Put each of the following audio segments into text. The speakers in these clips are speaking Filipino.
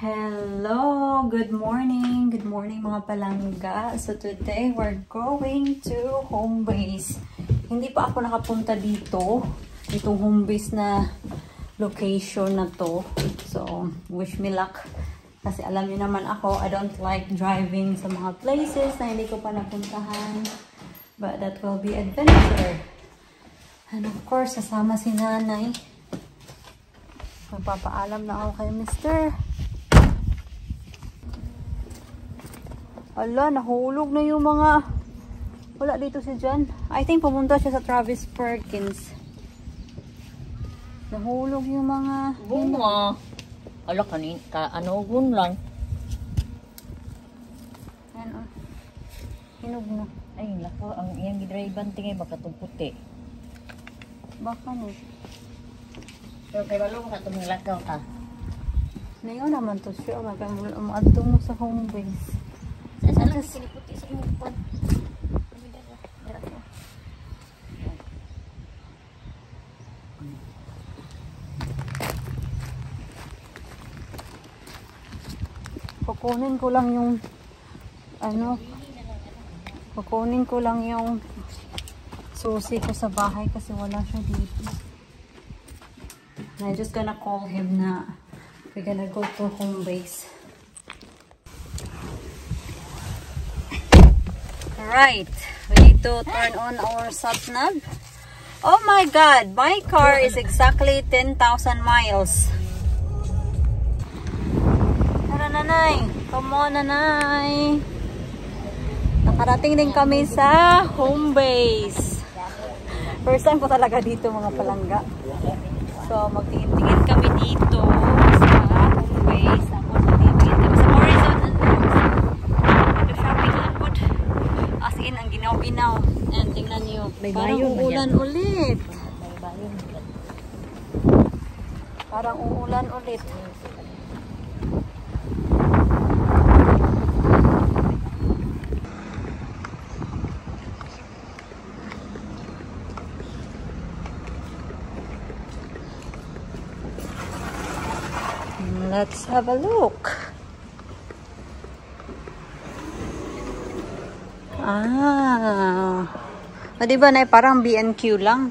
Hello! Good morning! Good morning mga palangga! So today we're going to home base. Hindi pa ako nakapunta dito. Itong home base na location na to. So wish me luck. Kasi alam niyo naman ako, I don't like driving sa mga places na hindi ko pa napuntahan. But that will be adventure. And of course, kasama si nanay. Magpapaalam na ako kay Mr. Ala, nahulog na yung mga... Wala dito si Jan. I think pumunta siya sa Travis Perkins. Nahulog yung mga... Bunga. Ala, ano, lang. Ano? Hinog na. Ay, lako, ang iyang gidriban tingay baka itong puti. Baka no. Pero kay balo ka itong lakaw ka. Ngayon naman to siya. Umaadto mo sa home base. Sa lang siniputi sa imong pan. Kukunin ko lang yung kukunin ko lang yung susi ko sa bahay kasi wala siya dito. And I'm just gonna call him na we're gonna go to home base. Alright, we need to turn on our sat-nav. Oh my god, my car is exactly 10,000 miles. Tara nanay, come on nanay. Nakarating din kami sa home base. First time ko talaga dito mga palangga. So magtingin-tingin kami dito sa home base. Tapos magtingin kami sa horizon. Ito siya may likod. As in, ang ginaw-ginaw. Ayan, tingnan nyo. Parang uulan ulit. Parang uulan ulit. Let's have a look. O diba na parang B&Q lang.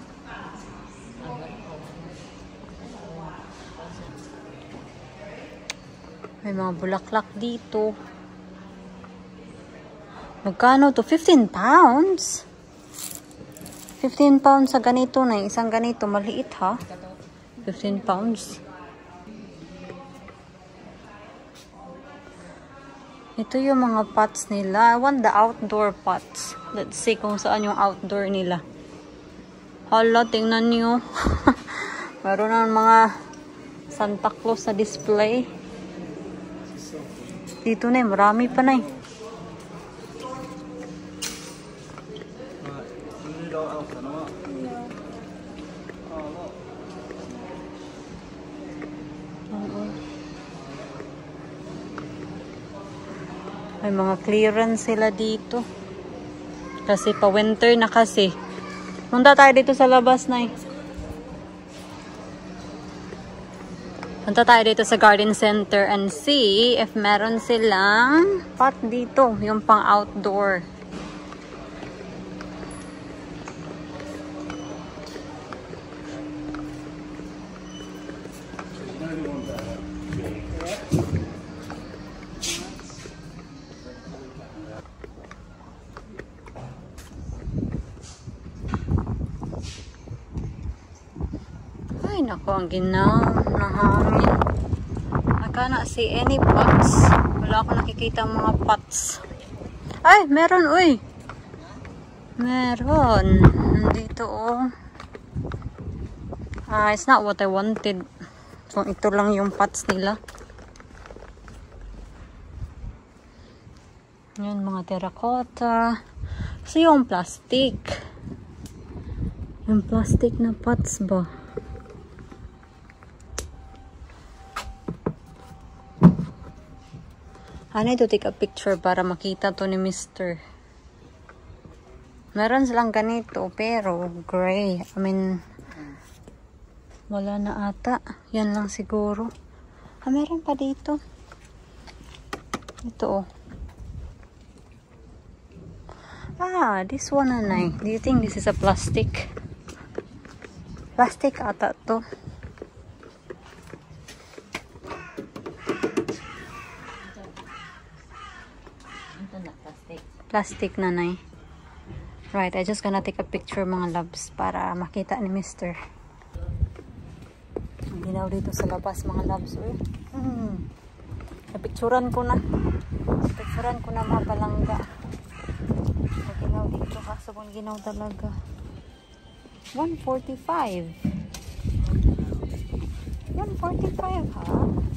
May mga bulaklak dito. Magkano to? 15 pounds? 15 pounds sa ganito na. Isang ganito. Maliit ha? 15 pounds. Ito yung mga pots nila. I want the outdoor pots. Let's see kung saan yung outdoor nila. Hala, tingnan nyo. Meron na mga Santa Claus na display. Dito na marami pa na May mga clearance sila dito. Kasi pa winter na kasi. Punta tayo dito sa labas na Punta tayo dito sa garden center and see if meron silang pot dito. Yung pang outdoor. Ay, naku, ang ginaw ng hangin. I cannot see any pots. Wala akong nakikita mga pots. Ay, meron, uy. Meron. Dito, oh. It's not what I wanted. So, ito lang yung pots nila. Yan, mga terracotta. So, yung plastic. Yung plastic na pots ba? I need to take a picture para makita to ni Mr. Meron silang ganito, pero gray. I mean, wala na ata. Yan lang siguro. Meron pa dito. Ito, oh. Ah, this one, nanay. Do you think this is a plastic? Plastic ata to. Plastic, nanay. Right, I just gonna take a picture, mga loves, para makita ni Mr. Ginaw dito sa labas, mga loves. Napicturan ko na. Napicturan ko na, mga palangga. Ginaw dito, kaso kung ginaw talaga. 145. 145, ha?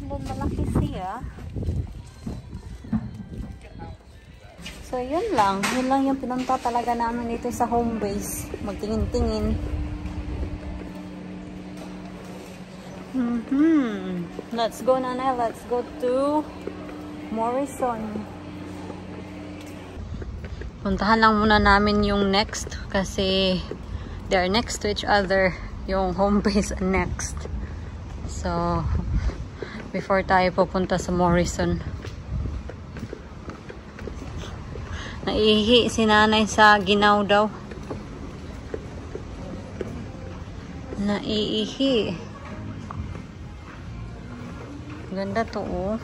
Doon malaki siya. So, yun lang. Yun lang yung pinunta talaga namin dito sa home base. Magtingin-tingin. Let's go, nanay. Let's go to Morrison. Puntahan lang muna namin yung next kasi they are next to each other. Yung home base next. So, before tayo pupunta sa Morrison. Naihi si nanay sa ginaw daw. Naiihi. Ganda to, oh.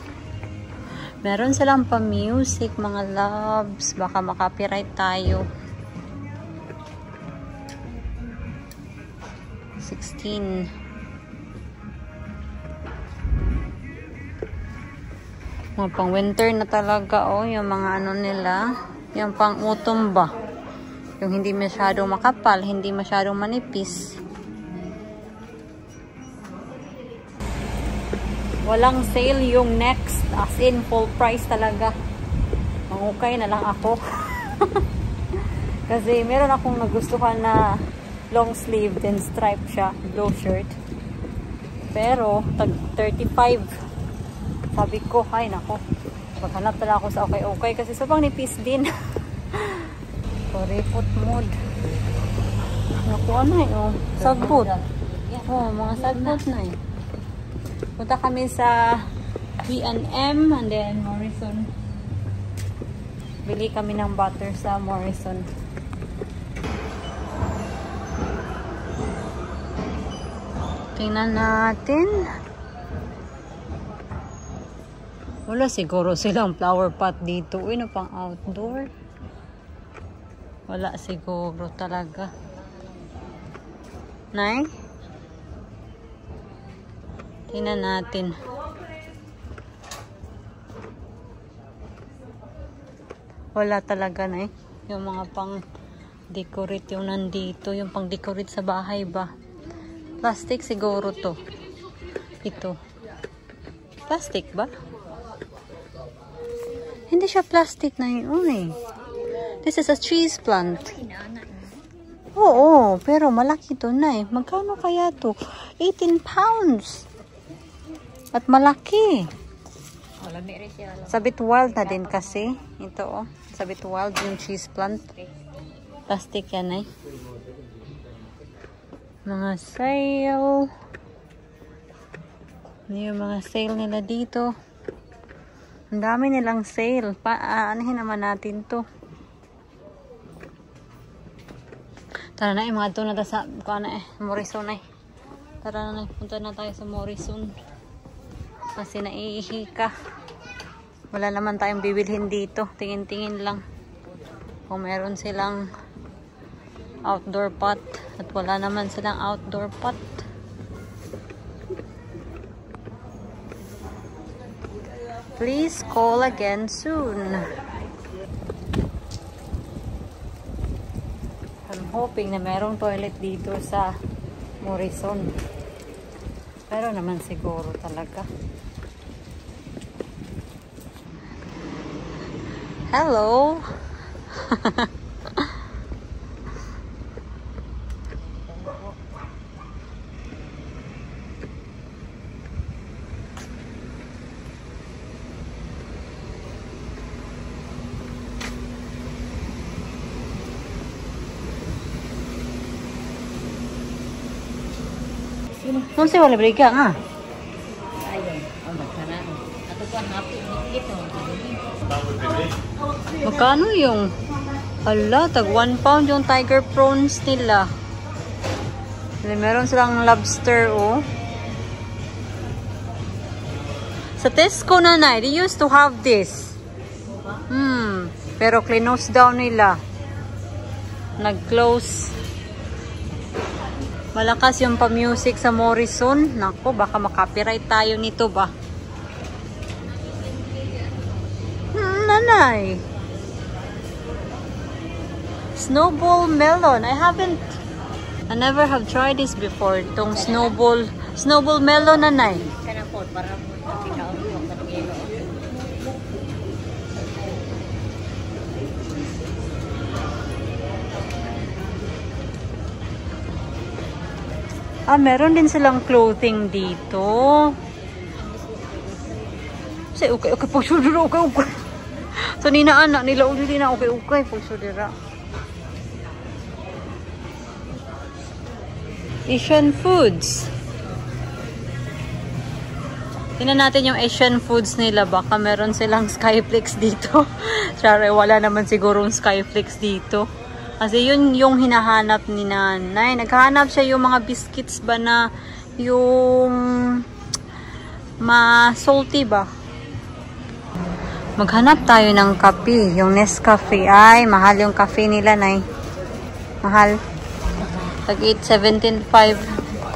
Meron silang pa-music, mga loves. Baka makapiright tayo. 16. Mga pang winter na talaga, oh. Yung mga ano nila. Yung pang autumn ba? Yung hindi masyadong makapal, hindi masyadong manipis. Walang sale yung next. As in, full price talaga. Mangukay na lang ako. Kasi meron akong nagustuhan na long sleeve, then stripe siya, blue shirt. Pero, tag 35. Sabi ko, ay nako. Maghanap pala ako sa okay kasi sobrang nipis din. Repot mode. Nakuha na eh, oh. Sagbot. Oh, mga sagbot na eh. Punta kami sa B&M and then Morrison. Bili kami ng butter sa Morrison. Tingnan natin. Wala siguro silang flower pot dito. Uy, na pang outdoor. Wala siguro talaga. Nay? Tingnan natin. Wala talaga, Nay. Yung mga pang decorate yung nandito. Yung pang decorate sa bahay ba? Plastic siguro to. Ito. Plastic ba? Hindi siya plastic na yun. Uy. This is a cheese plant. Oo, pero malaki to na eh. Magkano kaya to? 18 pounds. At malaki. Sabit wild na din kasi. Ito oh. Sabit wild yung cheese plant. Plastic yan eh. Mga sale. Yung mga sale nila dito. Ang dami nilang sale. Aanihin naman natin to. Tara na mga doon na sa Morrison eh. Tara na punta na tayo sa Morrison. Kasi naiihi ka. Wala naman tayong bibilhin dito. Tingin-tingin lang. Kung meron silang outdoor pot. At wala naman silang outdoor pot. Please call again soon. I'm hoping na merong toilet dito sa Morrison. Pero naman siguro talaga. Hello. Kung siya wala beriga nga. Ayun. Ang magkaraan. Ato ko ang happy. Ito. Magkano yung... Hala, tag 1 pound yung tiger prawns nila. Meron silang lobster, oh. Sa Tesco, nanay, they used to have this. Pero close down nila. Nag-close. Malakas yung pa-music sa Morrison. Nako, baka makapiright tayo nito ba? Nanay. Snowball melon. I never have tried this before. Itong snowball melon, nanay. Kana po, para mo pinaulong sa yelo. Meron din silang clothing dito. Say, okay, pagsudira, okay. So, ninaanak nila, uli na, okay, pagsudira. Asian foods. Tingnan natin yung Asian foods nila. Baka meron silang Skyflakes dito. Sorry, wala naman sigurong Skyflakes dito. Kasi yun yung hinahanap ni nanay. Naghahanap siya yung mga biscuits ba na yung ma-salty ba? Maghanap tayo ng kape. Yung Nescafe. Ay, mahal yung kape nila, nay. Mahal. Tag 17.5.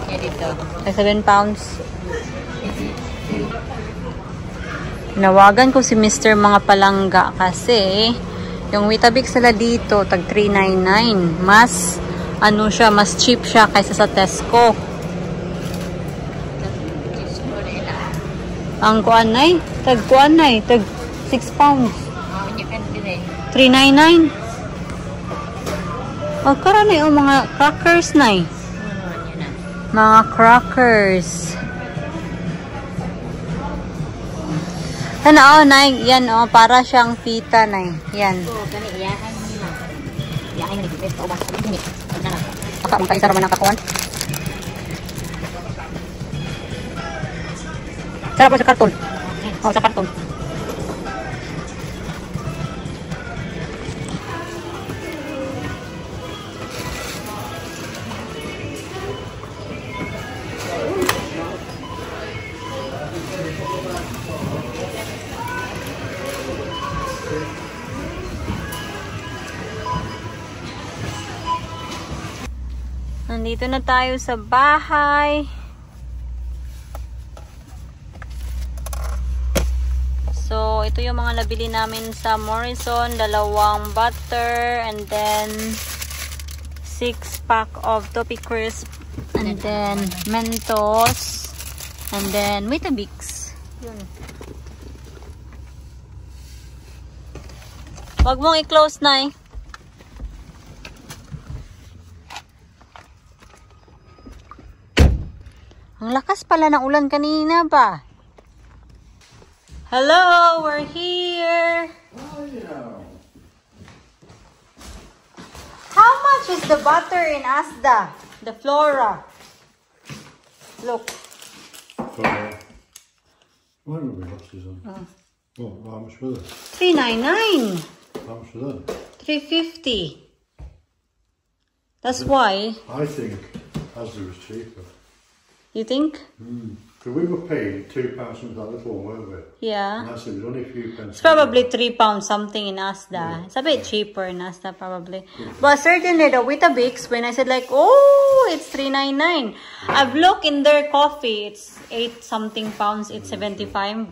Yeah, dito. Tag 7 pounds. Nawagan ko si Mr. Mga Palangga kasi yung Weetabix sila dito tag 3.99. Mas ano siya, mas cheap siya kaysa sa Tesco. Ang kuanay, tag 6 pounds. 3.99. Karami yung mga crackers na eh. Mga crackers. Ano, nay, yan para siyang pita, nay. Yan. Baka mong kaisa naman ang kakuan. Sarap po sa karton. Sa karton. Nandito na tayo sa bahay. So, ito yung mga nabili namin sa Morrison. 2 butter and then 6 pack of Toffee Crisp and then Mentos and then Weetabix. Yun. Wag mong i-close, nay. Ang lakas pala ng ulan kanina ba? Hello, we're here. Oh, yeah. How much is the butter in Asda? The Flora. Look. Why don't we watch this on? Oh, how much was it? $3.99. How much was that? $3.50. That's why. I think Asda was cheaper. You think? Because we were paying £2 something like that, weren't we? Yeah. And Asda was only a few pence. It's probably £3 something in Asda. It's a bit cheaper in Asda probably. But certainly the Weetabix, when I said like, oh, it's $3.99. I've looked in their coffee. It's 8 something pounds. It's 75.